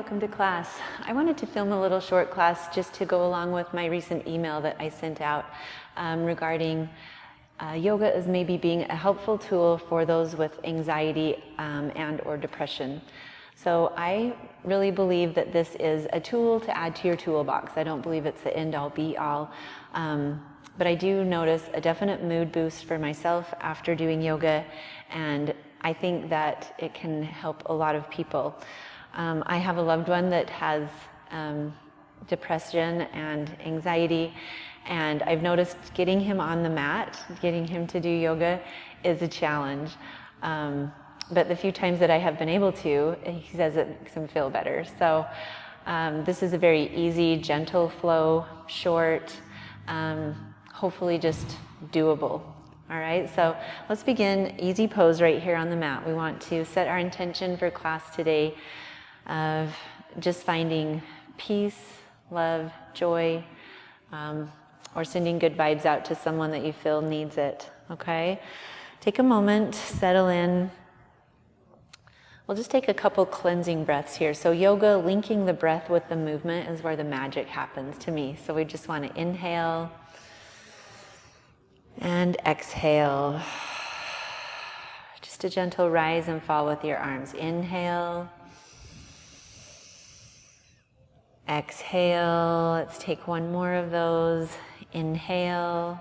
welcome to class. I wanted to film a little short class just to go along with my recent email that I sent out regarding yoga as maybe being a helpful tool for those with anxiety and or depression. So I really believe that this is a tool to add to your toolbox. I don't believe it's the end all be all, but I do notice a definite mood boost for myself after doing yoga, and I think that it can help a lot of people. I have a loved one that has depression and anxiety, and I've noticed getting him on the mat, getting him to do yoga is a challenge. But the few times that I have been able to, he says it makes him feel better. So this is a very easy, gentle flow, short, hopefully just doable. All right, so let's begin. Easy pose right here on the mat. We want to set our intention for class today of just finding peace, love, joy, or sending good vibes out to someone that you feel needs it, okay? Take a moment, settle in. We'll just take a couple cleansing breaths here. So yoga, linking the breath with the movement is where the magic happens to me. So we just want to inhale and exhale. Just a gentle rise and fall with your arms. Inhale. Exhale. Let's take one more of those. Inhale.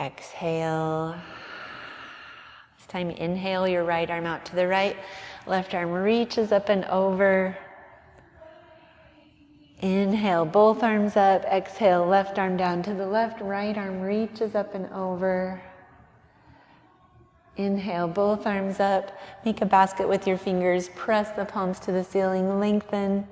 Exhale. This time, inhale your right arm out to the right. Left arm reaches up and over. Inhale, both arms up. Exhale, left arm down to the left. Right arm reaches up and over. Inhale, both arms up. Make a basket with your fingers. Press the palms to the ceiling. Lengthen.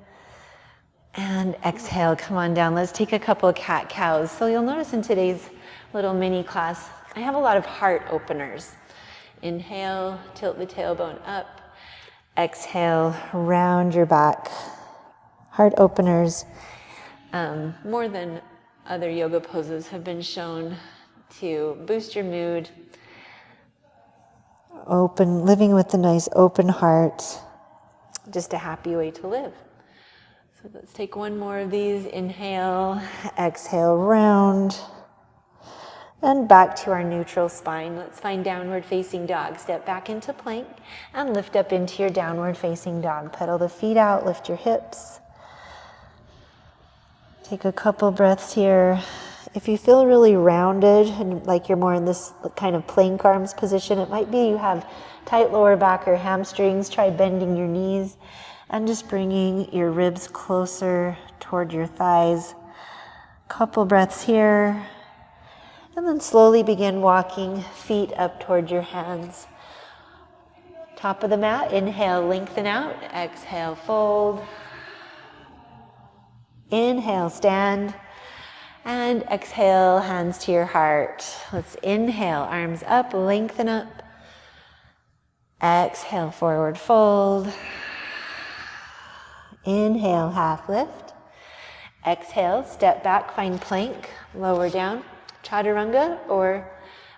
And exhale, come on down. Let's take a couple of cat-cows. So you'll notice in today's little mini class, I have a lot of heart openers. Inhale, tilt the tailbone up. Exhale, round your back. Heart openers, more than other yoga poses, have been shown to boost your mood. Open, living with a nice open heart, just a happy way to live. So let's take one more of these. Inhale, exhale, round, and back to our neutral spine. Let's find downward facing dog. Step back into plank and lift up into your downward facing dog. Pedal the feet out, lift your hips. Take a couple breaths here. If you feel really rounded and like you're more in this kind of plank arms position, it might be you have tight lower back or hamstrings. Try bending your knees and just bringing your ribs closer toward your thighs. Couple breaths here. And then slowly begin walking feet up toward your hands. Top of the mat, inhale, lengthen out. Exhale, fold. Inhale, stand, and exhale, hands to your heart. Let's inhale, arms up, lengthen up. Exhale, forward fold. Inhale, half lift. Exhale, step back, find plank, lower down. Chaturanga or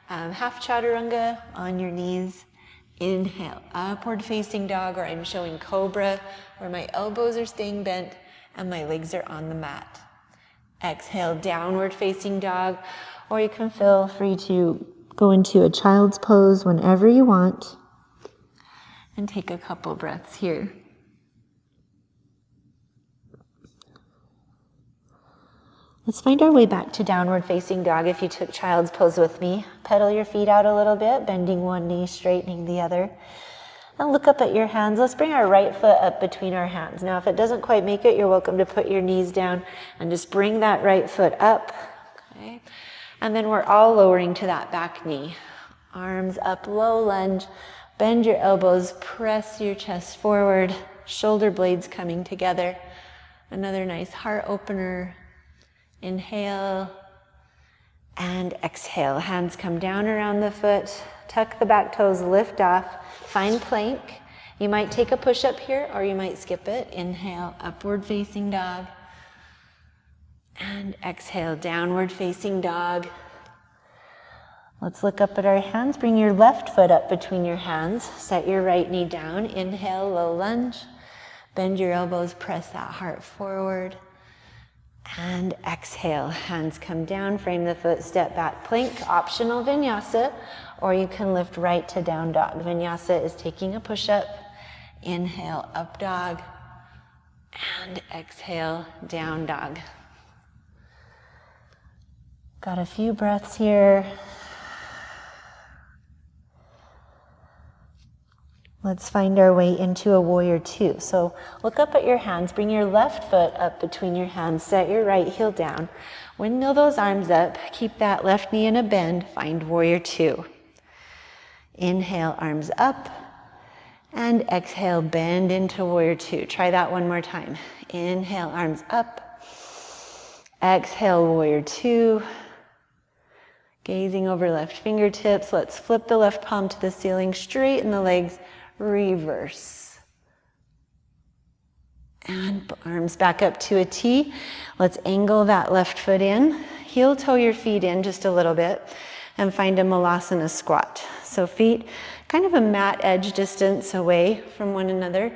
half chaturanga on your knees. Inhale, upward facing dog, or I'm showing cobra, where my elbows are staying bent and my legs are on the mat. Exhale, downward facing dog, or you can feel free to go into a child's pose whenever you want. And take a couple breaths here. Let's find our way back to downward facing dog. If you took child's pose with me, pedal your feet out a little bit, bending one knee, straightening the other. And look up at your hands. Let's bring our right foot up between our hands. Now, if it doesn't quite make it, you're welcome to put your knees down and just bring that right foot up. Okay. And then we're all lowering to that back knee. Arms up, low lunge. Bend your elbows, press your chest forward, shoulder blades coming together. Another nice heart opener. Inhale and exhale. Hands come down around the foot. Tuck the back toes, lift off. Find plank. You might take a push-up here or you might skip it. Inhale, upward facing dog. And exhale, downward facing dog. Let's look up at our hands. Bring your left foot up between your hands. Set your right knee down. Inhale, low lunge. Bend your elbows, press that heart forward. And exhale, hands come down, frame the foot, step back, plank, optional vinyasa, or you can lift right to down dog. Vinyasa is taking a push-up. Inhale, up dog, and exhale, down dog. Got a few breaths here. Let's find our way into a warrior two. So look up at your hands, bring your left foot up between your hands, set your right heel down. Windmill those arms up, keep that left knee in a bend, find warrior two. Inhale, arms up, and exhale, bend into warrior two. Try that one more time. Inhale, arms up, exhale, warrior two. Gazing over left fingertips, let's flip the left palm to the ceiling, straighten the legs, reverse. And arms back up to a T. Let's angle that left foot in. Heel toe your feet in just a little bit and find a Malasana squat. So feet kind of a mat edge distance away from one another.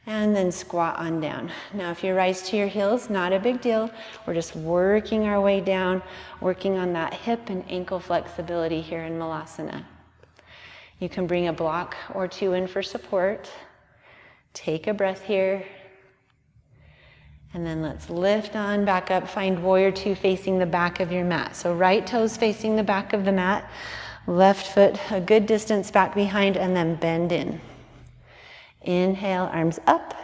And then squat on down. Now if you rise to your heels, not a big deal. We're just working our way down, working on that hip and ankle flexibility here in Malasana. You can bring a block or two in for support. Take a breath here. And then let's lift on back up. Find warrior two facing the back of your mat. So right toes facing the back of the mat. Left foot a good distance back behind and then bend in. Inhale, arms up.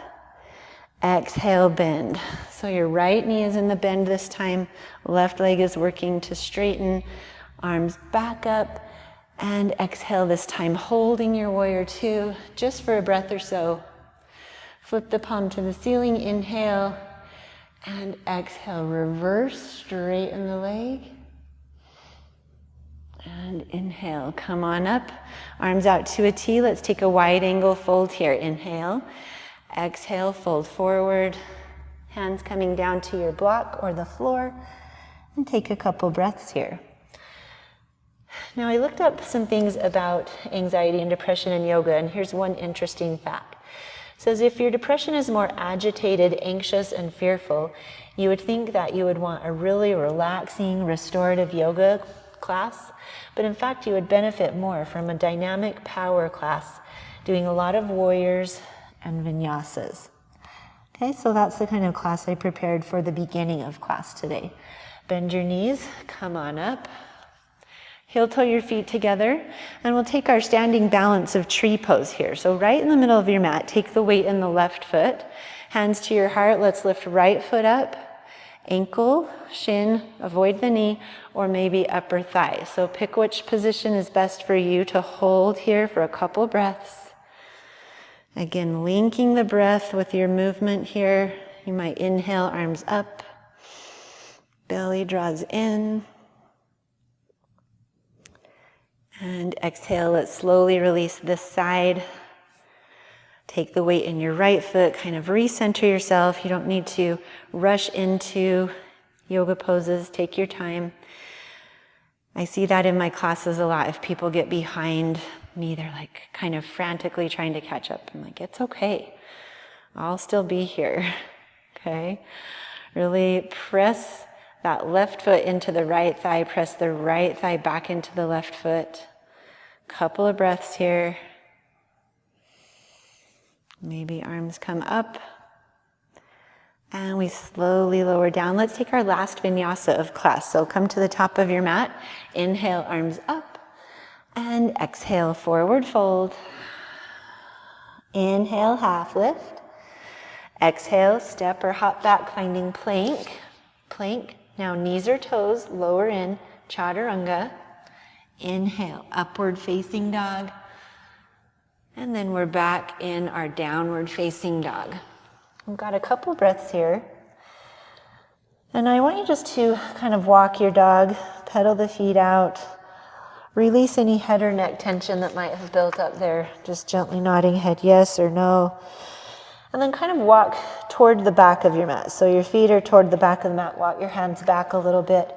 Exhale, bend. So your right knee is in the bend this time. Left leg is working to straighten. Arms back up. And exhale this time, holding your warrior two just for a breath or so. Flip the palm to the ceiling, inhale, and exhale, reverse, straighten the leg. And inhale, come on up, arms out to a T. Let's take a wide angle fold here. Inhale, exhale, fold forward, hands coming down to your block or the floor, and take a couple breaths here. Now I looked up some things about anxiety and depression in yoga, and here's one interesting fact. It says if your depression is more agitated, anxious, and fearful, you would think that you would want a really relaxing, restorative yoga class, but in fact you would benefit more from a dynamic power class, doing a lot of warriors and vinyasas. Okay, so that's the kind of class I prepared for the beginning of class today. Bend your knees, come on up. Heel toe your feet together, and we'll take our standing balance of tree pose here. So right in the middle of your mat, take the weight in the left foot, hands to your heart. Let's lift right foot up, ankle, shin, avoid the knee, or maybe upper thigh. So pick which position is best for you to hold here for a couple breaths. Again, linking the breath with your movement here. You might inhale, arms up, belly draws in. And exhale, let's slowly release this side. Take the weight in your right foot, kind of recenter yourself. You don't need to rush into yoga poses. Take your time. I see that in my classes a lot. If people get behind me, they're like kind of frantically trying to catch up. I'm like, it's okay. I'll still be here. Okay? Really press that left foot into the right thigh. Press the right thigh back into the left foot. Couple of breaths here. Maybe arms come up. And we slowly lower down. Let's take our last vinyasa of class. So come to the top of your mat. Inhale, arms up. And exhale, forward fold. Inhale, half lift. Exhale, step or hop back, finding plank. Plank. Now knees or toes, lower in, chaturanga. Inhale, upward facing dog. And then we're back in our downward facing dog. We've got a couple breaths here. And I want you just to kind of walk your dog, pedal the feet out, release any head or neck tension that might have built up there. Just gently nodding head yes or no. And then kind of walk toward the back of your mat. So your feet are toward the back of the mat. Walk your hands back a little bit.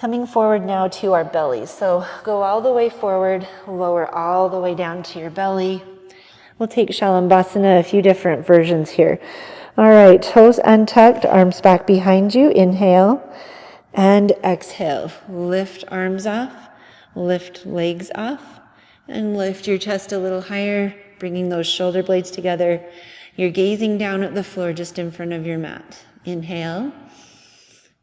Coming forward now to our bellies. So go all the way forward, lower all the way down to your belly. We'll take Shalambhasana, a few different versions here. All right, toes untucked, arms back behind you. Inhale and exhale. Lift arms off, lift legs off, and lift your chest a little higher, bringing those shoulder blades together. You're gazing down at the floor just in front of your mat. Inhale.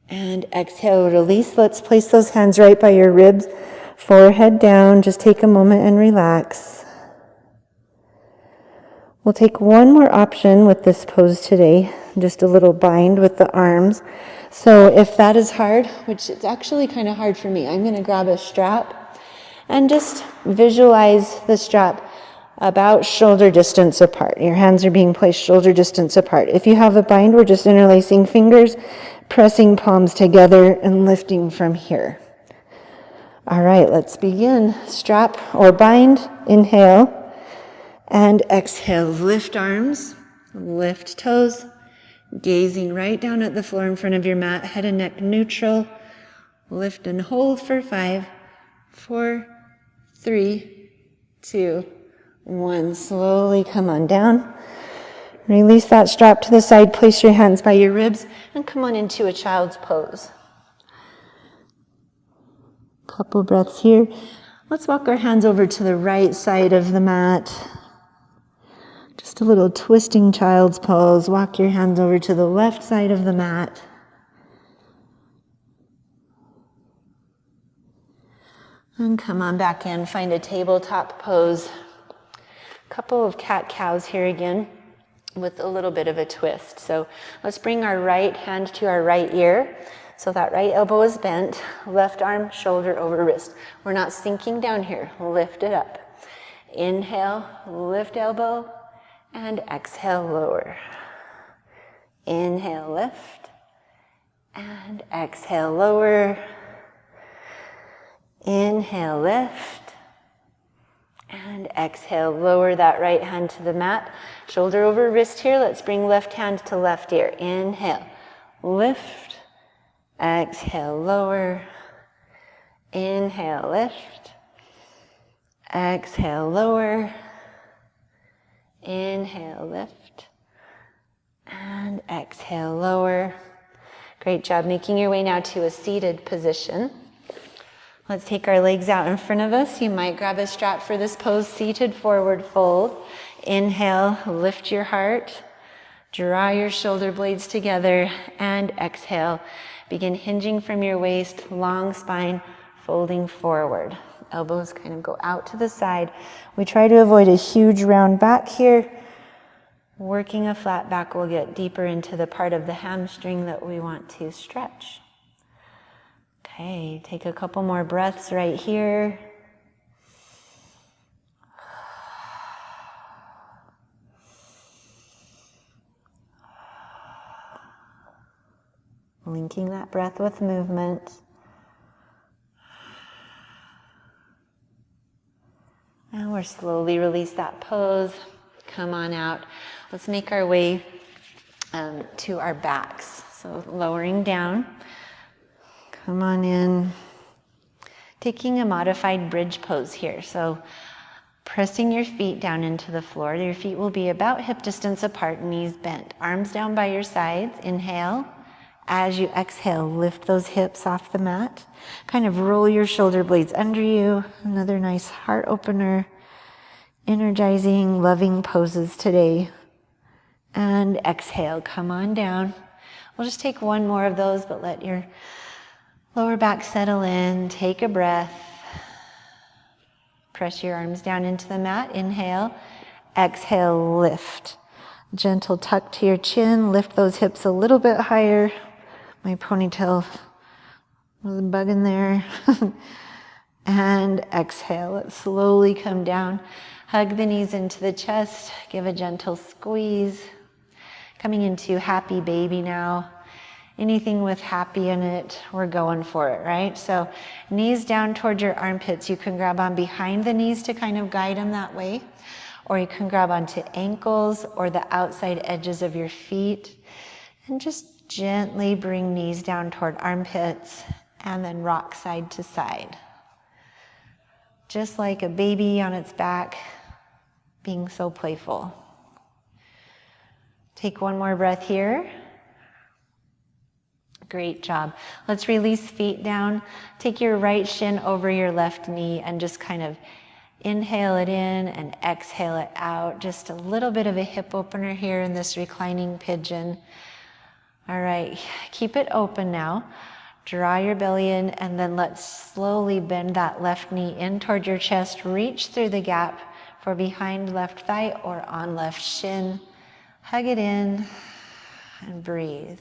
And exhale, release. Let's place those hands right by your ribs, forehead down. Just take a moment and relax. We'll take one more option with this pose today, just a little bind with the arms. So if that is hard, which it's actually kind of hard for me, I'm going to grab a strap and just visualize the strap about shoulder distance apart. Your hands are being placed shoulder distance apart. If you have a bind, we're just interlacing fingers, pressing palms together and lifting from here. All right, let's begin. Strap or bind, inhale and exhale. Lift arms, lift toes, gazing right down at the floor in front of your mat, head and neck neutral. Lift and hold for 5, 4, 3, 2, 1. Slowly come on down. Release that strap to the side, place your hands by your ribs, and come on into a child's pose. Couple breaths here. Let's walk our hands over to the right side of the mat. Just a little twisting child's pose. Walk your hands over to the left side of the mat. And come on back in, find a tabletop pose. Couple of cat-cows here again, with a little bit of a twist. So let's bring our right hand to our right ear. So that right elbow is bent, left arm, shoulder over wrist. We're not sinking down here. Lift it up. Inhale, lift elbow, and exhale, lower. Inhale, lift, and exhale, lower. Inhale, lift. And exhale, lower that right hand to the mat. Shoulder over wrist here. Let's bring left hand to left ear. Inhale, lift. Exhale, lower. Inhale, lift. Exhale, lower. Inhale, lift. And exhale, lower. Great job. Making your way now to a seated position. Let's take our legs out in front of us. You might grab a strap for this pose, seated forward fold. Inhale, lift your heart. Draw your shoulder blades together. And exhale, begin hinging from your waist, long spine, folding forward. Elbows kind of go out to the side. We try to avoid a huge round back here. Working a flat back will get deeper into the part of the hamstring that we want to stretch. Okay, take a couple more breaths right here. Linking that breath with movement. And we'll slowly release that pose. Come on out. Let's make our way to our backs. So lowering down. Come on in. Taking a modified bridge pose here. So pressing your feet down into the floor. Your feet will be about hip distance apart, knees bent. Arms down by your sides. Inhale. As you exhale, lift those hips off the mat. Kind of roll your shoulder blades under you. Another nice heart opener. Energizing, loving poses today. And exhale, come on down. We'll just take one more of those, but let your lower back settle in. Take a breath. Press your arms down into the mat. Inhale. Exhale, lift. Gentle tuck to your chin. Lift those hips a little bit higher. My ponytail was a bug in there. And exhale. Let's slowly come down. Hug the knees into the chest. Give a gentle squeeze. Coming into happy baby now. Anything with happy in it, we're going for it, right? So knees down toward your armpits. You can grab on behind the knees to kind of guide them that way. Or you can grab onto ankles or the outside edges of your feet. And just gently bring knees down toward armpits. and then rock side to side. Just like a baby on its back, being so playful. Take one more breath here. Great job. Let's release feet down. Take your right shin over your left knee and just kind of inhale it in and exhale it out. Just a little bit of a hip opener here in this reclining pigeon. All right, keep it open now. Draw your belly in, and then let's slowly bend that left knee in toward your chest. Reach through the gap for behind left thigh or on left shin. Hug it in and breathe.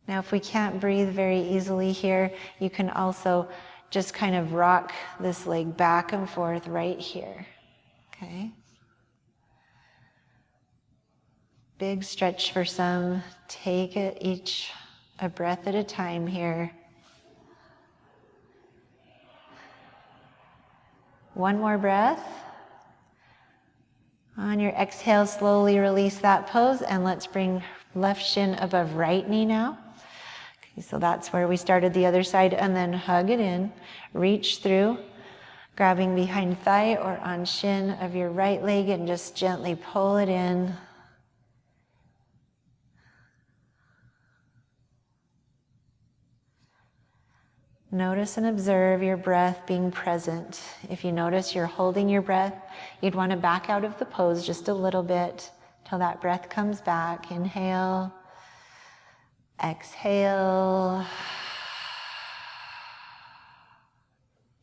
Now, if we can't breathe very easily here, you can also just kind of rock this leg back and forth right here, okay? Big stretch for some. Take it each a breath at a time here. One more breath. On your exhale, slowly release that pose, and let's bring left shin above right knee now. So that's where we started the other side, and then hug it in, reach through, grabbing behind thigh or on shin of your right leg and just gently pull it in. Notice and observe your breath being present. If you notice you're holding your breath, you'd want to back out of the pose just a little bit till that breath comes back. Inhale. Exhale.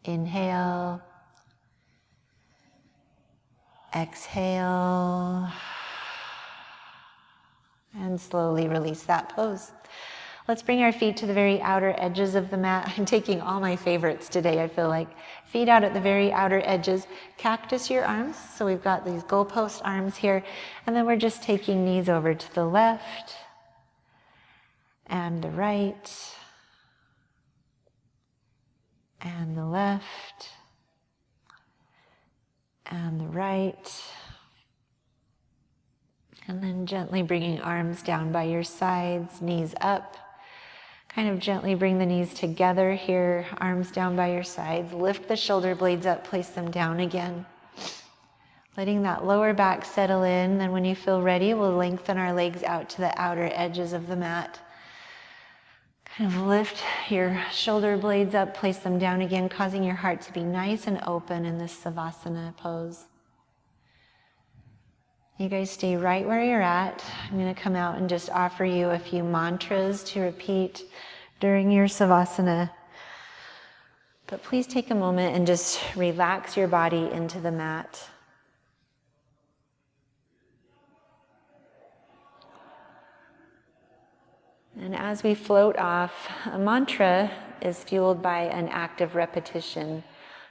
Inhale. Exhale. And slowly release that pose. Let's bring our feet to the very outer edges of the mat. I'm taking all my favorites today, I feel like. Feet out at the very outer edges. Cactus your arms. So we've got these goalpost arms here. And then we're just taking knees over to the left and the right and the left and the right. And then gently bringing arms down by your sides, knees up. Kind of gently bring the knees together here, arms down by your sides. Lift the shoulder blades up, place them down again. Letting that lower back settle in. Then when you feel ready, we'll lengthen our legs out to the outer edges of the mat. Kind of lift your shoulder blades up, place them down again, causing your heart to be nice and open in this Savasana pose. You guys stay right where you're at. I'm going to come out and just offer you a few mantras to repeat during your Savasana. But please take a moment and just relax your body into the mat. And as we float off, a mantra is fueled by an active repetition,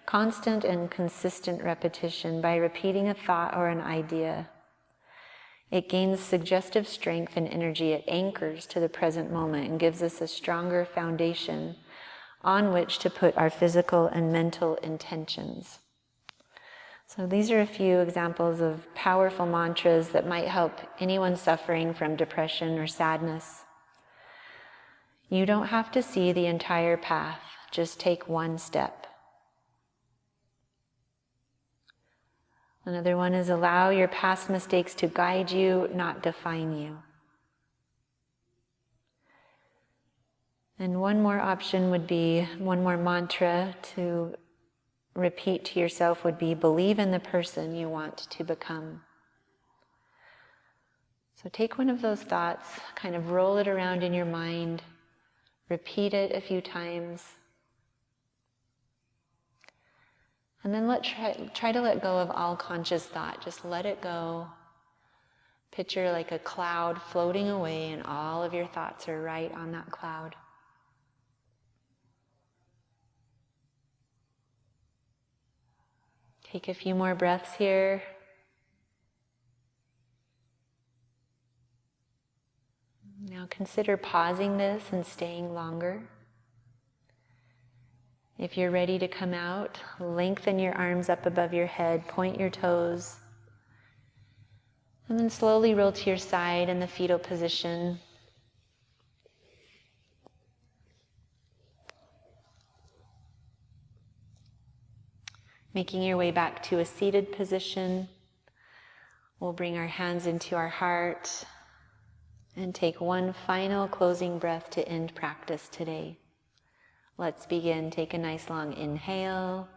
constant and consistent repetition by repeating a thought or an idea. It gains suggestive strength and energy. It anchors to the present moment and gives us a stronger foundation on which to put our physical and mental intentions. So these are a few examples of powerful mantras that might help anyone suffering from depression or sadness. You don't have to see the entire path, just take one step. Another one is allow your past mistakes to guide you, not define you. And one more option would be, one more mantra to repeat to yourself would be, believe in the person you want to become. So take one of those thoughts, kind of roll it around in your mind, repeat it a few times. And then try to let go of all conscious thought. Just let it go. Picture like a cloud floating away and all of your thoughts are right on that cloud. Take a few more breaths here. Now consider pausing this and staying longer. If you're ready to come out, lengthen your arms up above your head, point your toes, and then slowly roll to your side in the fetal position. Making your way back to a seated position, we'll bring our hands into our heart and take one final closing breath to end practice today. Let's begin. Take a nice long inhale.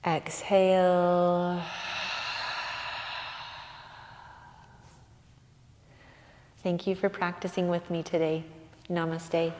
Exhale. Thank you for practicing with me today. Namaste.